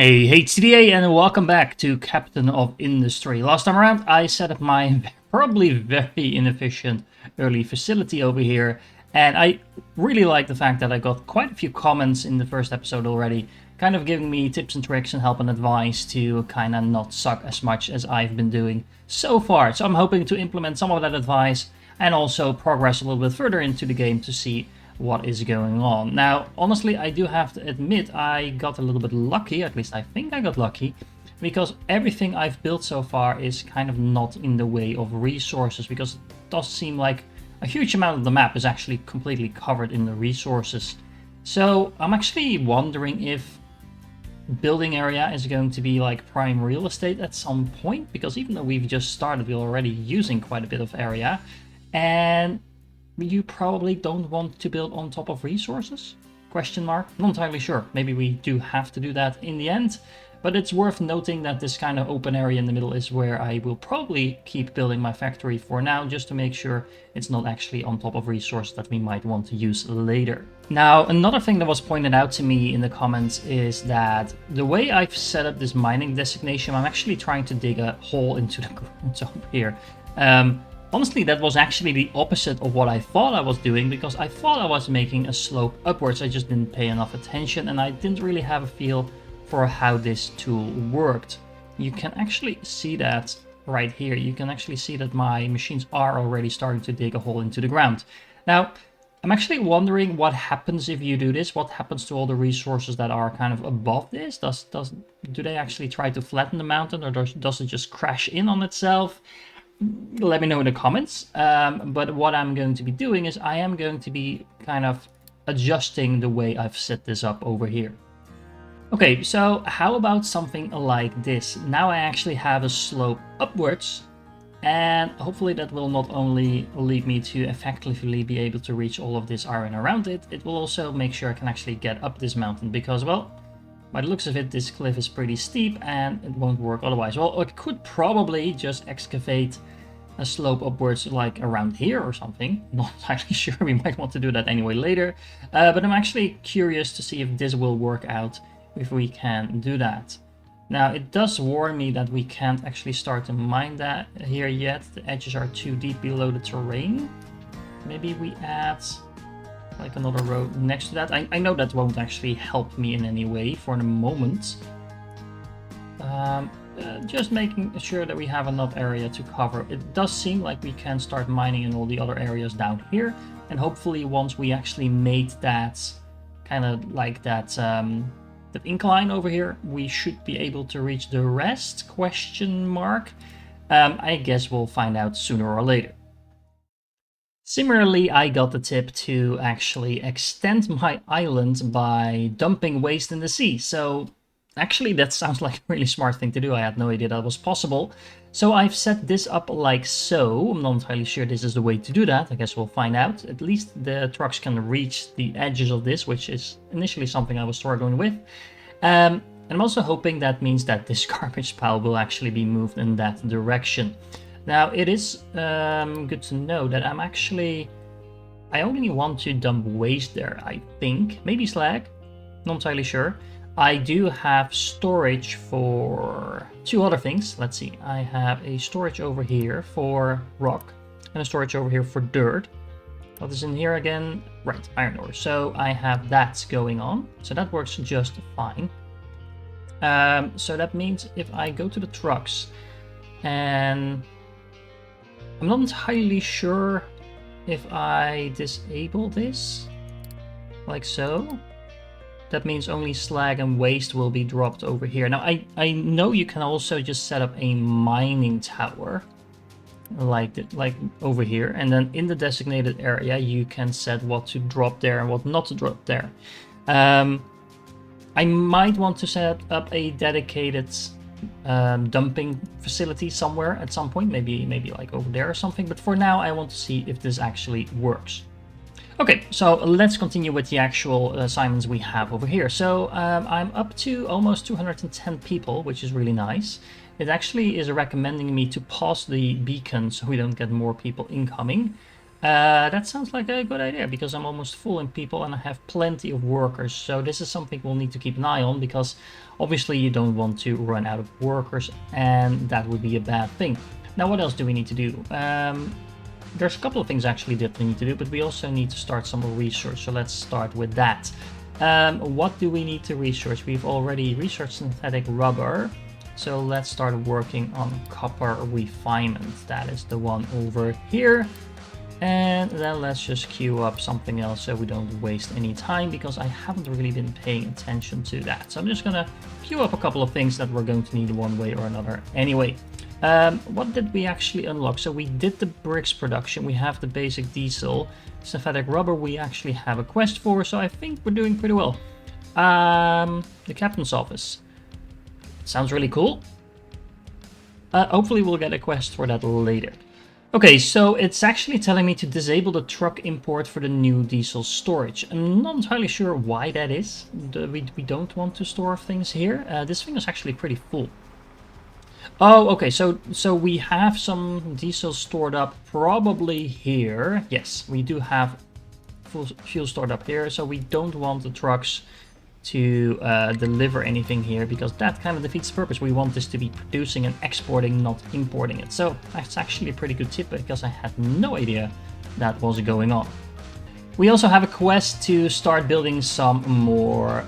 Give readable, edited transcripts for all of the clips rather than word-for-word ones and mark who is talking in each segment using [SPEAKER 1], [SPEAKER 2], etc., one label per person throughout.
[SPEAKER 1] Hey TDA, and welcome back to Captain of Industry. Last time around I set up my probably very inefficient early facility over here, and I really like the fact that I got quite a few comments in the first episode already, kind of giving me tips and tricks and help and advice to kind of not suck as much as I've been doing so far. So I'm hoping to implement some of that advice and also progress a little bit further into the game to see what is going on. Now, honestly, I do have to admit I got a little bit lucky, at least I think I got lucky, because everything I've built so far is kind of not in the way of resources, because it does seem like a huge amount of the map is actually completely covered in the resources. So I'm actually wondering if building area is going to be like prime real estate at some point, because even though we've just started, we're already using quite a bit of area, and you probably don't want to build on top of resources? Question mark. Not entirely sure. Maybe we do have to do that in the end, but it's worth noting that this kind of open area in the middle is where I will probably keep building my factory for now, just to make sure it's not actually on top of resources that we might want to use later. Now, another thing that was pointed out to me in the comments is that the way I've set up this mining designation, I'm actually trying to dig a hole into the ground over here. Honestly, that was actually the opposite of what I thought I was doing, because I thought I was making a slope upwards. I just didn't pay enough attention, and I didn't really have a feel for how this tool worked. You can actually see that right here. You can actually see that my machines are already starting to dig a hole into the ground. Now, I'm actually wondering what happens if you do this. What happens to all the resources that are kind of above this? Do they actually try to flatten the mountain, or does it just crash in on itself? Let me know in the comments. But what I'm going to be doing is I am going to be kind of adjusting the way I've set this up over here. Okay, so how about something like this? Now I actually have a slope upwards, and hopefully that will not only lead me to effectively be able to reach all of this iron around it, it will also make sure I can actually get up this mountain, because, well, by the looks of it, this cliff is pretty steep and it won't work otherwise. Well, I could probably just excavate a slope upwards like around here or something. Not entirely sure. We might want to do that anyway later. But I'm actually curious to see if this will work out, if we can do that. Now, it does warn me that we can't actually start to mine that here yet. The edges are too deep below the terrain. Maybe we add like another road next to that. I know that won't actually help me in any way for the moment. Just making sure that we have enough area to cover. It does seem like we can start mining in all the other areas down here, and hopefully once we actually made that kind of like that incline over here, we should be able to reach the rest, question mark. I guess we'll find out sooner or later. Similarly, I got the tip to actually extend my island by dumping waste in the sea. So actually that sounds like a really smart thing to do. I had no idea that was possible. So I've set this up like so. I'm not entirely sure this is the way to do that. I guess we'll find out. At least the trucks can reach the edges of this, which is initially something I was struggling with. And I'm also hoping that means that this garbage pile will actually be moved in that direction. Now, it is good to know that I only want to dump waste there, I think. Maybe slag, not entirely sure. I do have storage for two other things. Let's see, I have a storage over here for rock and a storage over here for dirt. What is in here again? Right, iron ore. So I have that going on. So that works just fine. So that means if I go to the trucks, and I'm not entirely sure if I disable this, like so. That means only slag and waste will be dropped over here. Now, I know you can also just set up a mining tower, like over here. And then in the designated area, you can set what to drop there and what not to drop there. I might want to set up a dedicated dumping facility somewhere at some point, maybe like over there or something, but for now I want to see if this actually works. Okay, so let's continue with the actual assignments we have over here. So I'm up to almost 210 people, which is really nice. It actually is recommending me to pause the beacon so we don't get more people incoming. That sounds like a good idea because I'm almost full in people and I have plenty of workers. So this is something we'll need to keep an eye on because obviously you don't want to run out of workers and that would be a bad thing. Now, what else do we need to do? There's a couple of things actually that we need to do, but we also need to start some research. So let's start with that. What do we need to research? We've already researched synthetic rubber. So let's start working on copper refinement. That is the one over here. And then let's just queue up something else so we don't waste any time because I haven't really been paying attention to that. So I'm just gonna queue up a couple of things that we're going to need one way or another anyway. What did we actually unlock? So we did the bricks production, we have the basic diesel, synthetic rubber we actually have a quest for, so I think we're doing pretty well. The captain's office. Sounds really cool. Hopefully we'll get a quest for that later. Okay, so it's actually telling me to disable the truck import for the new diesel storage. I'm not entirely sure why that is. We don't want to store things here. This thing is actually pretty full. Oh, okay, so we have some diesel stored up probably here. Yes, we do have full fuel stored up here, so we don't want the trucks to deliver anything here because that kind of defeats the purpose. We want this to be producing and exporting, not importing it. So that's actually a pretty good tip because I had no idea that was going on. We also have a quest to start building some more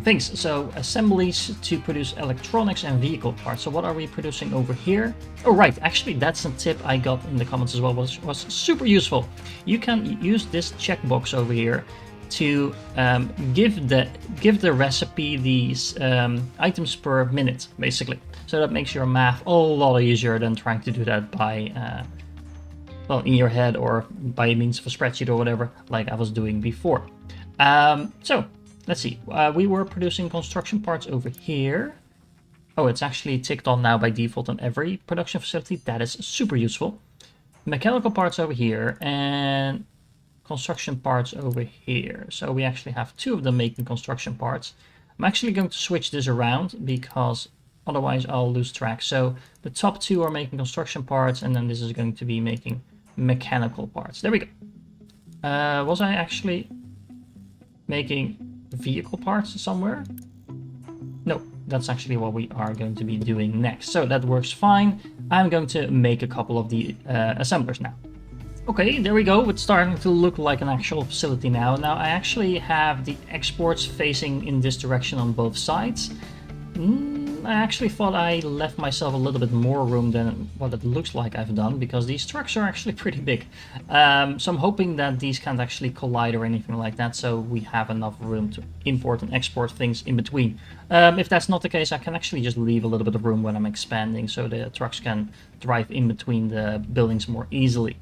[SPEAKER 1] things. So assemblies to produce electronics and vehicle parts. So what are we producing over here? Oh, right. Actually, that's a tip I got in the comments as well. Was super useful. You can use this checkbox over here to give the recipe these items per minute, basically. So that makes your math a lot easier than trying to do that by well, in your head or by means of a spreadsheet or whatever, like I was doing before. So let's see. We were producing construction parts over here. Oh, it's actually ticked on now by default on every production facility. That is super useful. Mechanical parts over here and construction parts over here. So we actually have two of them making construction parts. I'm actually going to switch this around because otherwise I'll lose track. So the top two are making construction parts and then this is going to be making mechanical parts. There we go. Was I actually making vehicle parts somewhere? No, that's actually what we are going to be doing next. So that works fine. I'm going to make a couple of the assemblers now. Okay, there we go. It's starting to look like an actual facility now. Now I actually have the exports facing in this direction on both sides. I actually thought I left myself a little bit more room than what it looks like I've done, because these trucks are actually pretty big. So I'm hoping that these can't actually collide or anything like that, so we have enough room to import and export things in between. If that's not the case, I can actually just leave a little bit of room when I'm expanding, so the trucks can drive in between the buildings more easily.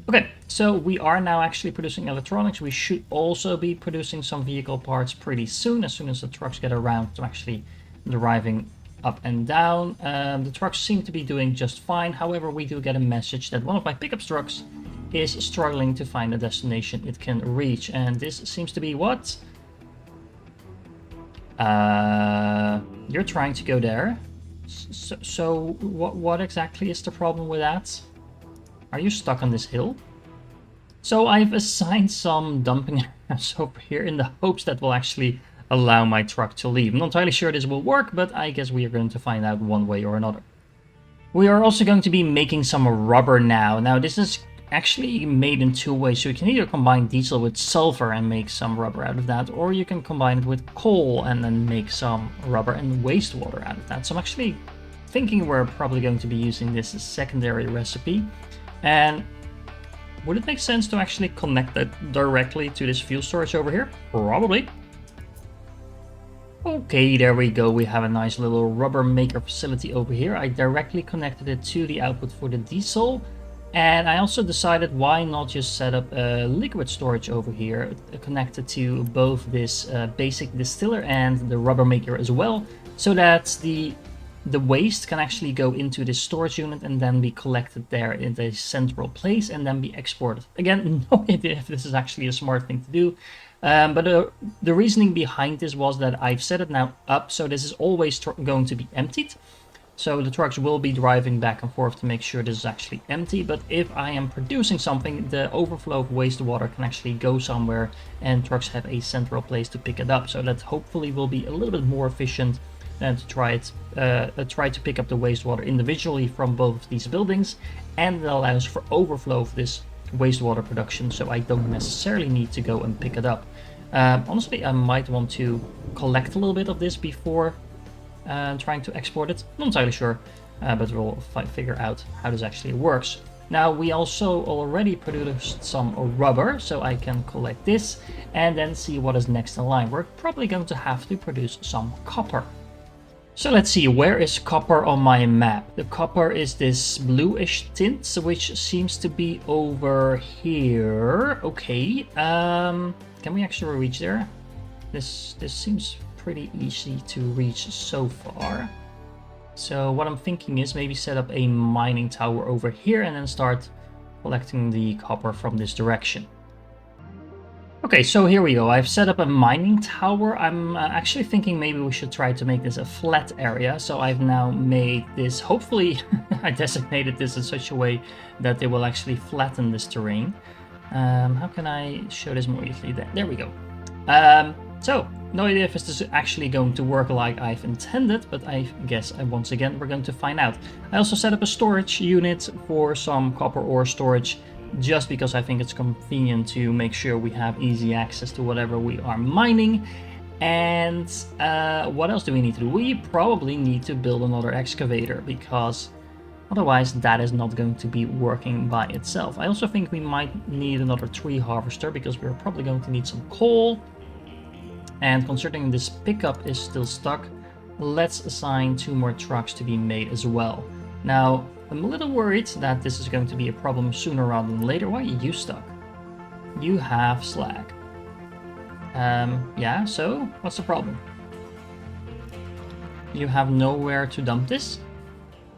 [SPEAKER 1] Okay, so we are now actually producing electronics. We should also be producing some vehicle parts pretty soon as the trucks get around to actually driving up and down. The trucks seem to be doing just fine. However, we do get a message that one of my pickup trucks is struggling to find a destination it can reach. And this seems to be what? You're trying to go there. So what exactly is the problem with that? Are you stuck on this hill? So I've assigned some dumping areas over here in the hopes that will actually allow my truck to leave. I'm not entirely sure this will work, but I guess we are going to find out one way or another. We are also going to be making some rubber now. Now this is actually made in two ways. So you can either combine diesel with sulfur and make some rubber out of that, or you can combine it with coal and then make some rubber and wastewater out of that. So I'm actually thinking we're probably going to be using this as a secondary recipe. And would it make sense to actually connect that directly to this fuel storage over here? Probably. Okay, there we go. We have a nice little rubber maker facility over here. I directly connected it to the output for the diesel. And I also decided why not just set up a liquid storage over here connected to both this basic distiller and the rubber maker as well, so that the waste can actually go into this storage unit and then be collected there in the central place and then be exported. Again, no idea if this is actually a smart thing to do. But the reasoning behind this was that I've set it now up so this is always going to be emptied. So the trucks will be driving back and forth to make sure this is actually empty. But if I am producing something, the overflow of wastewater can actually go somewhere and trucks have a central place to pick it up. So that hopefully will be a little bit more efficient than to try to pick up the wastewater individually from both of these buildings. And it allows for overflow of this wastewater production, so I don't necessarily need to go and pick it up. Honestly, I might want to collect a little bit of this before trying to export it. Not entirely sure, but we'll figure out how this actually works. Now, we also already produced some rubber, so I can collect this and then see what is next in line. We're probably going to have to produce some copper. So let's see, where is copper on my map? The copper is this bluish tint, which seems to be over here. Okay, can we actually reach there? This seems pretty easy to reach so far. So what I'm thinking is maybe set up a mining tower over here and then start collecting the copper from this direction. Okay, so here we go. I've set up a mining tower. I'm actually thinking maybe we should try to make this a flat area. So I've now made this, hopefully I designated this in such a way that they will actually flatten this terrain. How can I show this more easily? There we go. So no idea if this is actually going to work like I've intended, but I guess once again we're going to find out. I also set up a storage unit for some copper ore storage, just because I think it's convenient to make sure we have easy access to whatever we are mining. And what else do we need to do? We probably need to build another excavator, because otherwise that is not going to be working by itself. I also think we might need another tree harvester, because we're probably going to need some coal. And considering this pickup is still stuck, let's assign 2 more trucks to be made as well. Now, I'm a little worried that this is going to be a problem sooner rather than later. Why are you stuck? You have slag. Yeah, so what's the problem? You have nowhere to dump this?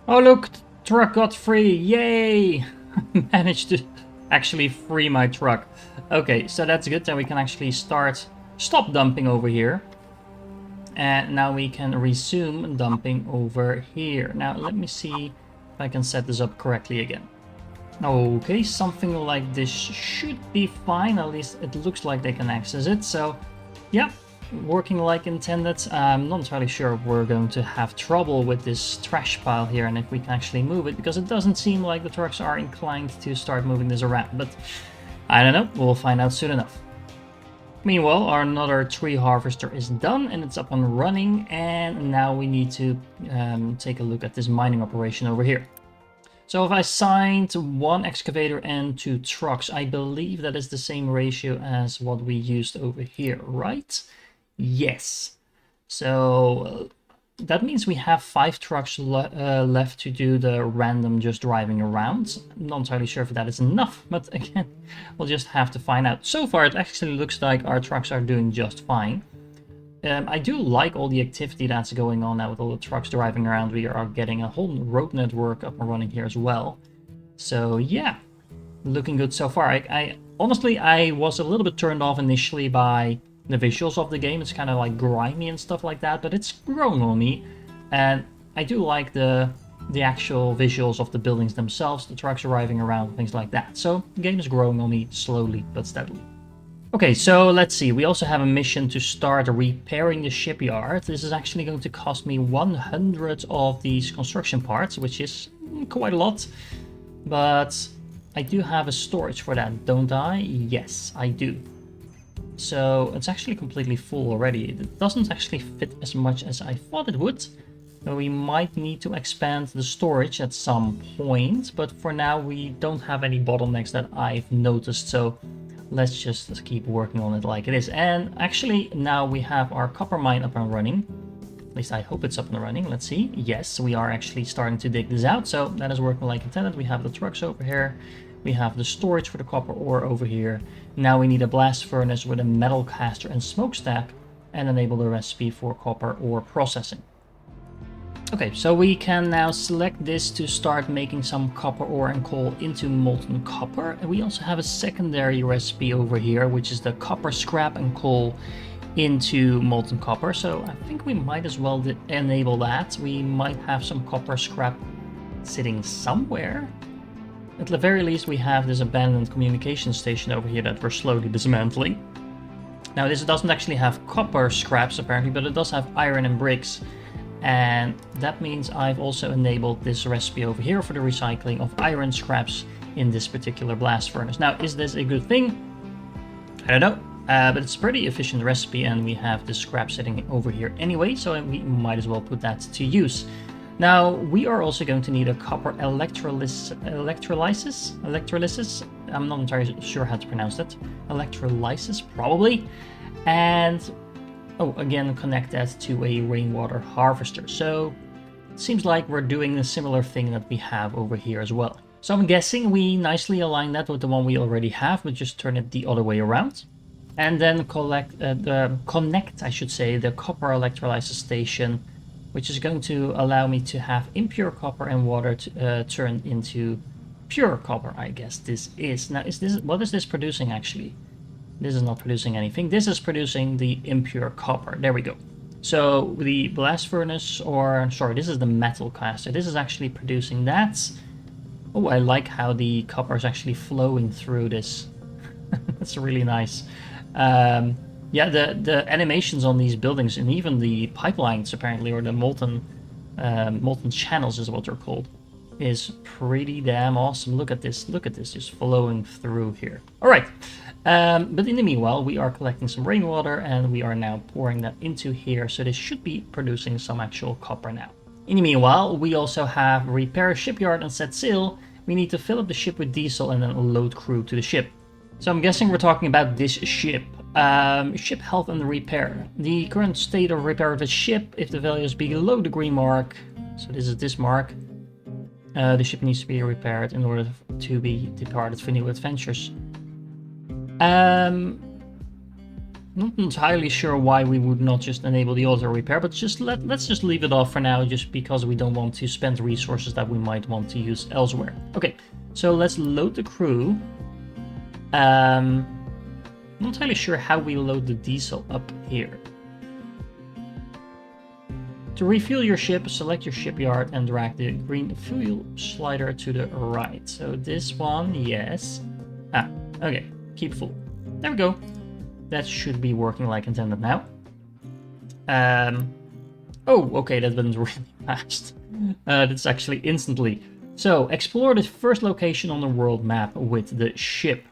[SPEAKER 1] Oh look, the truck got free, yay! Managed to actually free my truck. Okay, so that's good, then we can actually stop dumping over here. And now we can resume dumping over here. Now let me see I can set this up correctly again. Okay, something like this should be fine. At least it looks like they can access it. So yeah, working like intended. I'm not entirely sure if we're going to have trouble with this trash pile here and if we can actually move it, because it doesn't seem like the trucks are inclined to start moving this around. But I don't know, we'll find out soon enough. Meanwhile, our another tree harvester is done and it's up and running, and now we need to take a look at this mining operation over here. So if I assigned 1 excavator and 2 trucks, I believe that is the same ratio as what we used over here, right? Yes. So that means we have 5 trucks left to do the random just driving around. I'm not entirely sure if that is enough, but again, we'll just have to find out. So far, it actually looks like our trucks are doing just fine. I do like all the activity that's going on now with all the trucks driving around. We are getting a whole road network up and running here as well. So yeah, looking good so far. I honestly, I was a little bit turned off initially by the visuals of the game. It's kind of like grimy and stuff like that, but it's grown on me, and I do like the actual visuals of the buildings themselves, the trucks arriving around, things like that. So the game is growing on me slowly but steadily. Okay, so let's see. We also have a mission to start repairing the shipyard. This is actually going to cost me 100 of these construction parts, which is quite a lot, but I do have a storage for that, don't I? Yes, I do. So it's actually completely full already. It doesn't actually fit as much as I thought it would. So we might need to expand the storage at some point, but for now we don't have any bottlenecks that I've noticed, so let's just keep working on it like it is. And actually now we have our copper mine up and running. At least I hope it's up and running. Let's see. Yes, we are actually starting to dig this out, so that is working like intended. We have the trucks over here. We have the storage for the copper ore over here. Now we need a blast furnace with a metal caster and smokestack and enable the recipe for copper ore processing. Okay, so we can now select this to start making some copper ore and coal into molten copper. And we also have a secondary recipe over here, which is the copper scrap and coal into molten copper. So I think we might as well enable that. We might have some copper scrap sitting somewhere. At the very least, we have this abandoned communication station over here that we're slowly dismantling. Now, this doesn't actually have copper scraps apparently, but it does have iron and bricks. And that means I've also enabled this recipe over here for the recycling of iron scraps in this particular blast furnace. Now, is this a good thing? I don't know, but it's a pretty efficient recipe, and we have the scrap sitting over here anyway, so we might as well put that to use. Now, we are also going to need a copper electrolysis. I'm not entirely sure how to pronounce that. Electrolysis, probably. And, oh, again, connect that to a rainwater harvester. So, it seems like we're doing a similar thing that we have over here as well. So I'm guessing we nicely align that with the one we already have, but just turn it the other way around. And then connect, I should say, the copper electrolysis station, which is going to allow me to have impure copper and water to, turn into pure copper, I guess this is. Now, what is this producing actually? This is not producing anything. This is producing the impure copper. There we go. So the blast furnace, or sorry, this is the metal caster. This is actually producing that. Oh, I like how the copper is actually flowing through this. That's really nice. Yeah, the animations on these buildings and even the pipelines apparently, or the molten channels is what they're called, is pretty damn awesome. Look at this just flowing through here. All right, but in the meanwhile, we are collecting some rainwater and we are now pouring that into here. So this should be producing some actual copper now. In the meanwhile, we also have repair shipyard and set sail. We need to fill up the ship with diesel and then load crew to the ship. So I'm guessing we're talking about this ship. Ship health and repair. The current state of repair of the ship, if the value is below the green mark, so this is this mark, the ship needs to be repaired in order to be departed for new adventures. Not entirely sure why we would not just enable the auto repair, but just let's just leave it off for now, just because we don't want to spend resources that we might want to use elsewhere. Okay, so let's load the crew. Not entirely sure how we load the diesel up here. To refuel your ship, select your shipyard and drag the green fuel slider to the right. So this one, yes. Ah, okay, keep full. There we go. That should be working like intended now. Oh, okay, that went really fast. That's actually instantly. So, explore the first location on the world map with the ship.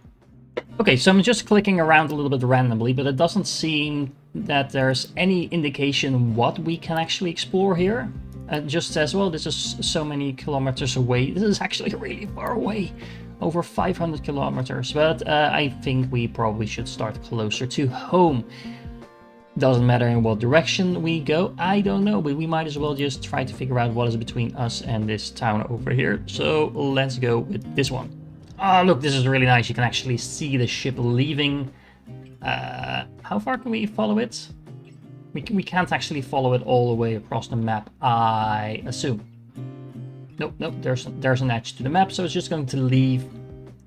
[SPEAKER 1] Okay, so I'm just clicking around a little bit randomly, but it doesn't seem that there's any indication what we can actually explore here. It just says, well, this is so many kilometers away. This is actually really far away. Over 500 kilometers, but I think we probably should start closer to home. Doesn't matter in what direction we go, I don't know, but we might as well just try to figure out what is between us and this town over here. So let's go with this one. Oh, look, this is really nice. You can actually see the ship leaving. How far can we follow it? We can't actually follow it all the way across the map, I assume. Nope, there's an edge to the map, so it's just going to leave,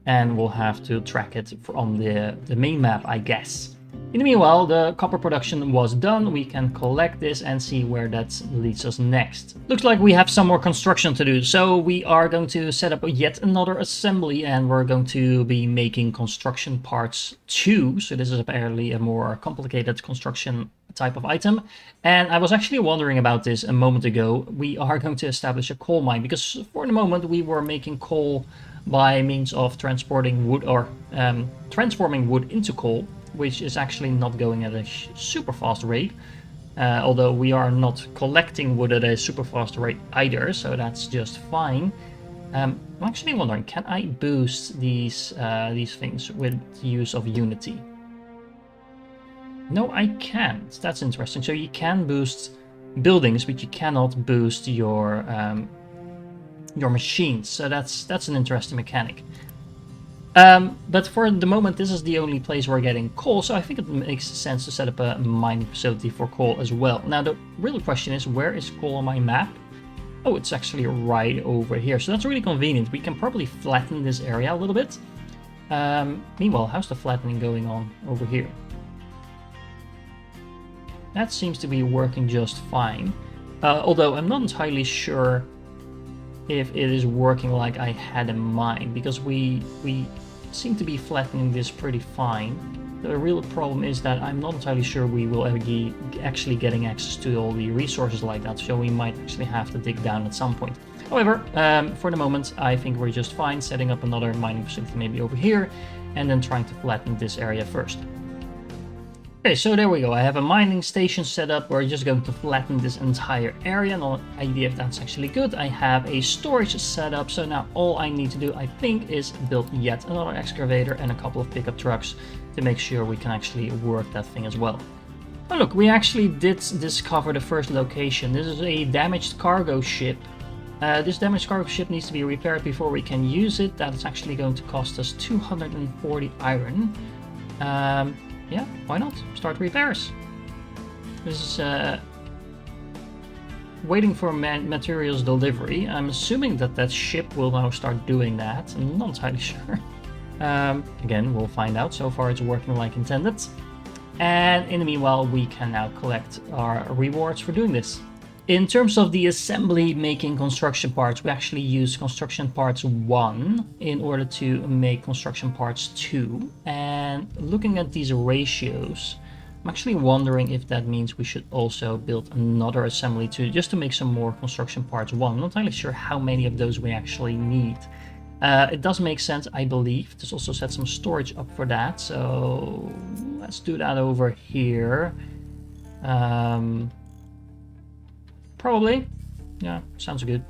[SPEAKER 1] and we'll have to track it from the main map, I guess. In the meanwhile, the copper production was done. We can collect this and see where that leads us next. Looks like we have some more construction to do, so we are going to set up yet another assembly, and we're going to be making construction parts 2. So this is apparently a more complicated construction type of item. And I was actually wondering about this a moment ago. We are going to establish a coal mine, because for the moment we were making coal by means of transporting wood, or transforming wood into coal, which is actually not going at a super fast rate, although we are not collecting wood at a super fast rate either, so that's just fine. I'm actually wondering, can I boost these things with the use of Unity? No, I can't. That's interesting. So you can boost buildings, but you cannot boost your machines. So that's an interesting mechanic. But for the moment, this is the only place we're getting coal, so I think it makes sense to set up a mining facility for coal as well. Now, the real question is, where is coal on my map? Oh, it's actually right over here, so that's really convenient. We can probably flatten this area a little bit. Meanwhile, how's the flattening going on over here? That seems to be working just fine. Although I'm not entirely sure if it is working like I had in mind, because we seem to be flattening this pretty fine. The real problem is that I'm not entirely sure we will ever be actually getting access to all the resources like that, so we might actually have to dig down at some point. However, for the moment, I think we're just fine setting up another mining facility maybe over here, and then trying to flatten this area first. Okay, so there we go. I have a mining station set up. We're just going to flatten this entire area. No idea if that's actually good. I have a storage set up, so now all I need to do, I think, is build yet another excavator and a couple of pickup trucks to make sure we can actually work that thing as well. Oh look, we actually did discover the first location. This is a damaged cargo ship. This damaged cargo ship needs to be repaired before we can use it. That is actually going to cost us 240 iron. Yeah, why not? Start repairs. This is waiting for materials delivery. I'm assuming that that ship will now start doing that. I'm not entirely sure. Again, we'll find out. So far it's working like intended. And in the meanwhile, we can now collect our rewards for doing this. In terms of the assembly making construction parts, we actually use construction parts 1 in order to make construction parts 2. And looking at these ratios, I'm actually wondering if that means we should also build another assembly just to make some more construction parts 1. I'm not entirely sure how many of those we actually need. It does make sense, I believe. There's also set some storage up for that. So let's do that over here. Probably. Yeah, sounds good.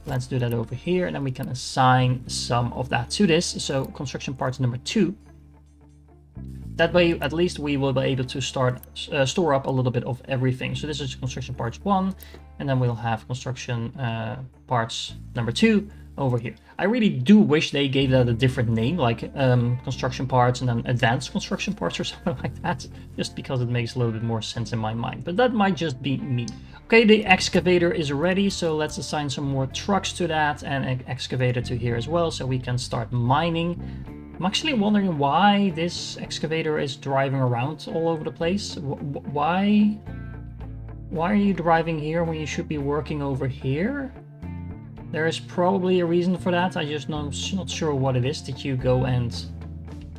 [SPEAKER 1] Let's do that over here, and then we can assign some of that to this. So construction parts number 2. That way, at least we will be able to start store up a little bit of everything. So this is construction parts 1, and then we'll have construction parts number 2 over here. I really do wish they gave that a different name, like construction parts and then advanced construction parts or something like that, just because it makes a little bit more sense in my mind. But that might just be me. Okay, the excavator is ready, so let's assign some more trucks to that and an excavator to here as well, so we can start mining. I'm actually wondering why this excavator is driving around all over the place. Why are you driving here when you should be working over here? There is probably a reason for that. I just not sure what it is. Did you go and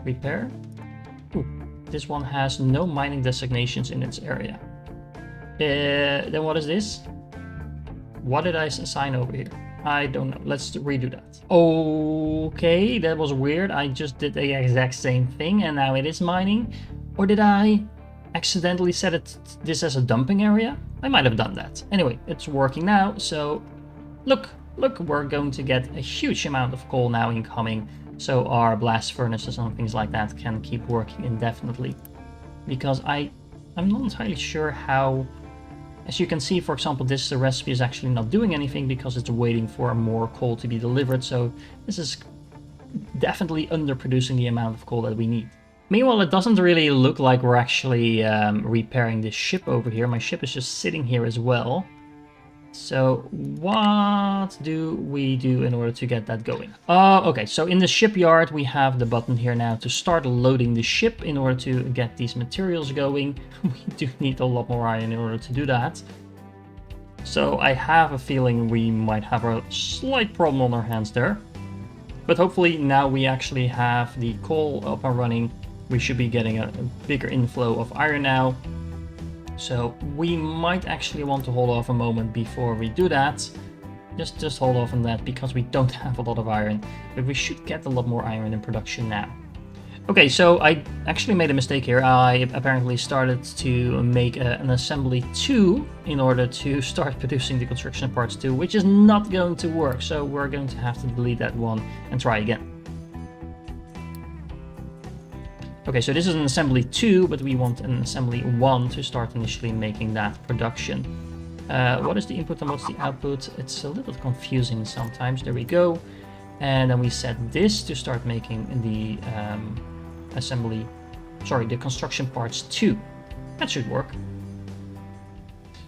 [SPEAKER 1] repair? Ooh, this one has no mining designations in its area. Then what is this? What did I assign over here? I don't know. Let's redo that. Okay, that was weird. I just did the exact same thing and now it is mining. Or did I accidentally set this as a dumping area? I might have done that. Anyway, it's working now. So look, we're going to get a huge amount of coal now incoming. So our blast furnaces and things like that can keep working indefinitely. Because I'm not entirely sure how... As you can see, for example, this recipe is actually not doing anything because it's waiting for more coal to be delivered. So this is definitely underproducing the amount of coal that we need. Meanwhile, it doesn't really look like we're actually repairing this ship over here. My ship is just sitting here as well. So what do we do in order to get that going? Okay, so in the shipyard, we have the button here now to start loading the ship in order to get these materials going. We do need a lot more iron in order to do that. So I have a feeling we might have a slight problem on our hands there. But hopefully now we actually have the coal up and running. We should be getting a bigger inflow of iron now. So we might actually want to hold off a moment before we do that. Just hold off on that because we don't have a lot of iron. But we should get a lot more iron in production now. Okay, so I actually made a mistake here. I apparently started to make an assembly 2 in order to start producing the construction parts 2, which is not going to work. So we're going to have to delete that one and try again. Okay, so this is an assembly 2, but we want an assembly 1 to start initially making that production. What is the input and what's the output? It's a little confusing sometimes. There we go. And then we set this to start making the the construction parts 2. That should work.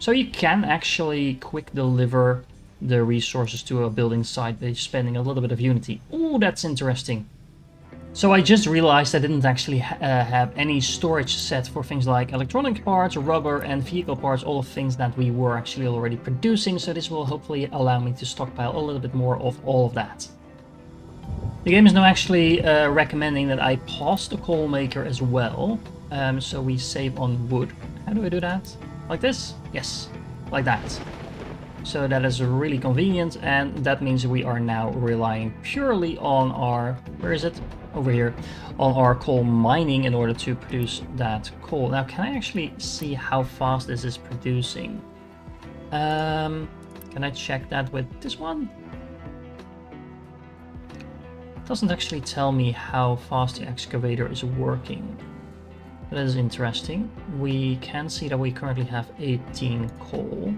[SPEAKER 1] So you can actually quick deliver the resources to a building site by spending a little bit of Unity. Oh, that's interesting. So I just realized I didn't actually have any storage set for things like electronic parts, rubber, and vehicle parts, all of things that we were actually already producing. So this will hopefully allow me to stockpile a little bit more of all of that. The game is now actually recommending that I pause the coal maker as well. So we save on wood. How do I do that? Like this? Yes, like that. So that is really convenient, and that means we are now relying purely on our, where is it? Over here, on our coal mining in order to produce that coal. Now, can I actually see how fast this is producing? Can I check that with this one? It doesn't actually tell me how fast the excavator is working. That is interesting. We can see that we currently have 18 coal.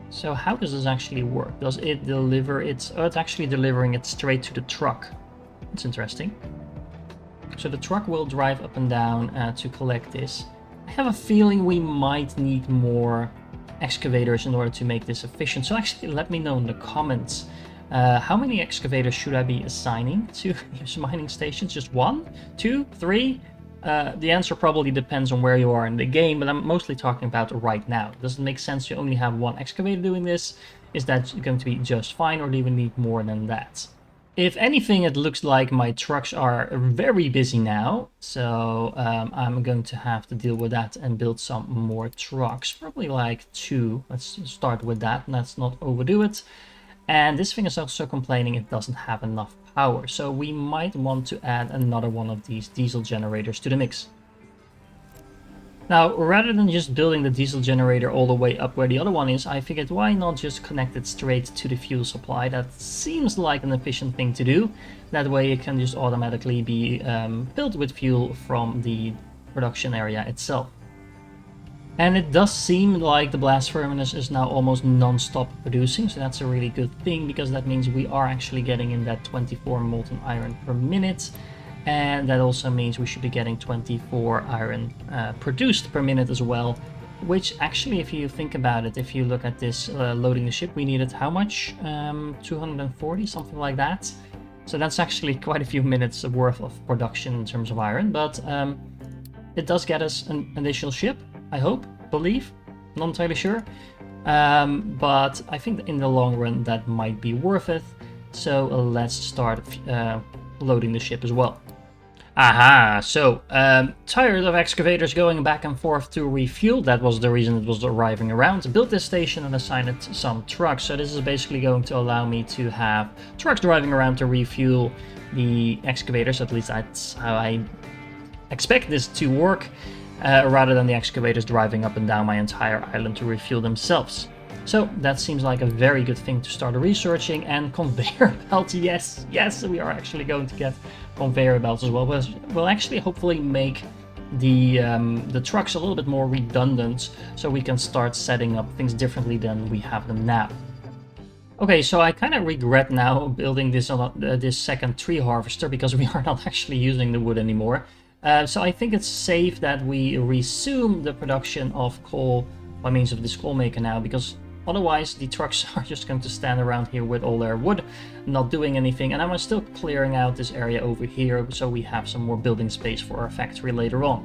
[SPEAKER 1] So how does this actually work? Does it deliver its... Oh, it's actually delivering it straight to the truck. That's interesting. So the truck will drive up and down to collect this. I have a feeling we might need more excavators in order to make this efficient. So actually let me know in the comments. How many excavators should I be assigning to these mining stations? Just 1, 2, 3? The answer probably depends on where you are in the game, but I'm mostly talking about right now. Does it make sense to only have 1 excavator doing this? Is that going to be just fine, or do we need more than that? If anything, it looks like my trucks are very busy now, so I'm going to have to deal with that and build some more trucks. Probably like 2. Let's start with that, and let's not overdo it. And this thing is also complaining it doesn't have enough power, so we might want to add another one of these diesel generators to the mix. Now, rather than just building the diesel generator all the way up where the other one is, I figured why not just connect it straight to the fuel supply. That seems like an efficient thing to do. That way it can just automatically be filled with fuel from the production area itself. And it does seem like the blast furnace is now almost non-stop producing, so that's a really good thing, because that means we are actually getting in that 24 molten iron per minute, and that also means we should be getting 24 iron produced per minute as well, which actually, if you think about it, if you look at this loading the ship, we needed how much? 240, something like that. So that's actually quite a few minutes worth of production in terms of iron, but it does get us an additional ship. I hope, believe, not entirely sure, but I think in the long run that might be worth it. So let's start loading the ship as well. Aha, so tired of excavators going back and forth to refuel. That was the reason it was arriving around. Built this station and assigned it some trucks. So this is basically going to allow me to have trucks driving around to refuel the excavators. At least that's how I expect this to work. Rather than the excavators driving up and down my entire island to refuel themselves. So that seems like a very good thing to start researching. And conveyor belts, yes, we are actually going to get conveyor belts as well. But we'll actually hopefully make the trucks a little bit more redundant, so we can start setting up things differently than we have them now. Okay, so I kind of regret now building this this second tree harvester, because we are not actually using the wood anymore. So I think it's safe that we resume the production of coal by means of this coal maker now, because otherwise the trucks are just going to stand around here with all their wood, not doing anything. And I'm still clearing out this area over here, so we have some more building space for our factory later on.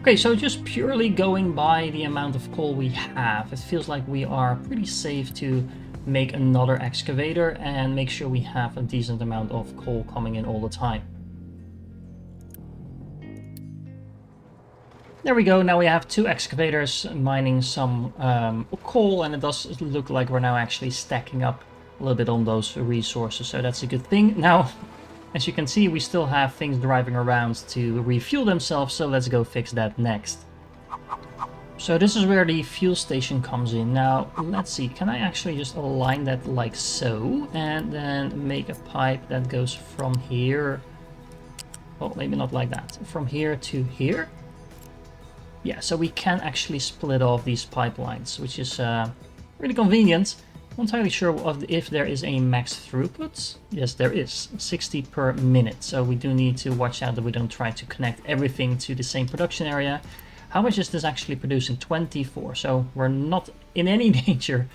[SPEAKER 1] Okay, so just purely going by the amount of coal we have, it feels like we are pretty safe to make another excavator and make sure we have a decent amount of coal coming in all the time. There we go, now we have 2 excavators mining some coal, and it does look like we're now actually stacking up a little bit on those resources, so that's a good thing. Now, as you can see, we still have things driving around to refuel themselves, so let's go fix that next. So this is where the fuel station comes in. Now, let's see, can I actually just align that like so, and then make a pipe that goes from here, well, maybe not like that, from here to here? Yeah, so we can actually split off these pipelines, which is really convenient. I'm not entirely sure if there is a max throughput. Yes, there is, 60 per minute. So we do need to watch out that we don't try to connect everything to the same production area. How much is this actually producing? 24. So we're not in any danger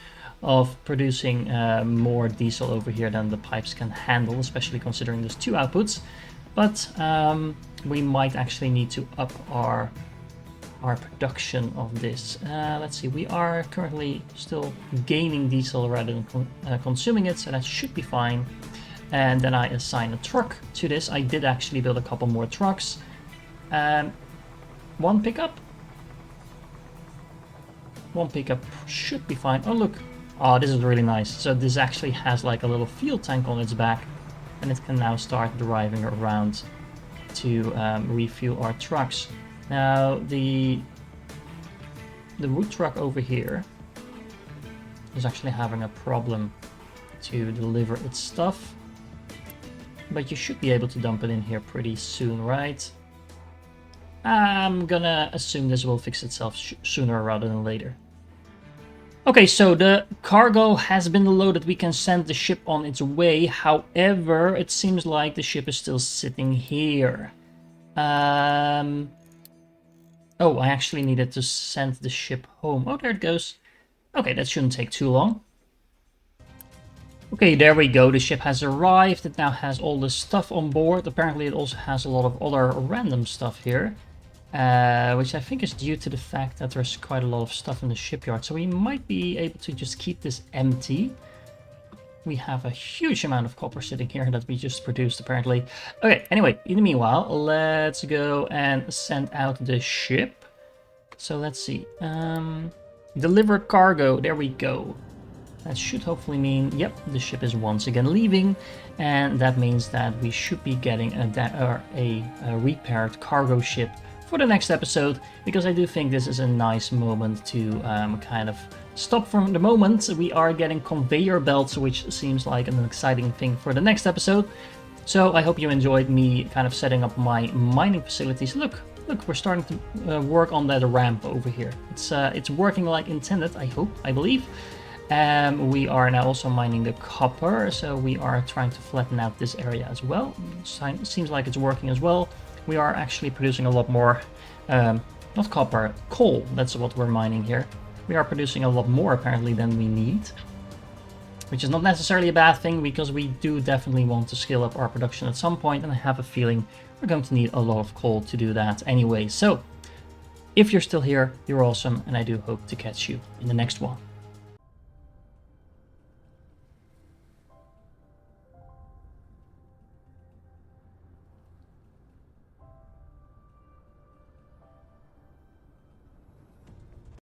[SPEAKER 1] of producing more diesel over here than the pipes can handle, especially considering there's 2 outputs. But we might actually need to up our production of this. Let's see, we are currently still gaining diesel rather than consuming it, so that should be fine. And then I assign a truck to this. I did actually build a couple more trucks. 1 pickup? 1 pickup should be fine. Oh look, oh, this is really nice. So this actually has like a little fuel tank on its back, and it can now start driving around to refuel our trucks. Now the wood truck over here is actually having a problem to deliver its stuff, but you should be able to dump it in here pretty soon, right? I'm gonna assume this will fix itself sooner rather than later. Okay, so the cargo has been loaded. We can send the ship on its way. However, it seems like the ship is still sitting here. Oh, I actually needed to send the ship home. Oh, there it goes. Okay, that shouldn't take too long. Okay, there we go. The ship has arrived. It now has all the stuff on board. Apparently, it also has a lot of other random stuff here, which I think is due to the fact that there's quite a lot of stuff in the shipyard. So we might be able to just keep this empty. We have a huge amount of copper sitting here that we just produced, apparently. Okay, anyway, in the meanwhile, let's go and send out the ship. So let's see. Delivered cargo, there we go. That should hopefully mean, yep, the ship is once again leaving. And that means that we should be getting a repaired cargo ship for the next episode, because I do think this is a nice moment to kind of stop for the moment. We are getting conveyor belts, which seems like an exciting thing for the next episode. So I hope you enjoyed me kind of setting up my mining facilities. Look, we're starting to work on that ramp over here. It's working like intended, I believe. We are now also mining the copper, so we are trying to flatten out this area as well. Seems like it's working as well. We are actually producing a lot more, not copper, coal. That's what we're mining here. We are producing a lot more apparently than we need, which is not necessarily a bad thing, because we do definitely want to scale up our production at some point, and I have a feeling we're going to need a lot of coal to do that anyway. So if you're still here, you're awesome, and I do hope to catch you in the next one.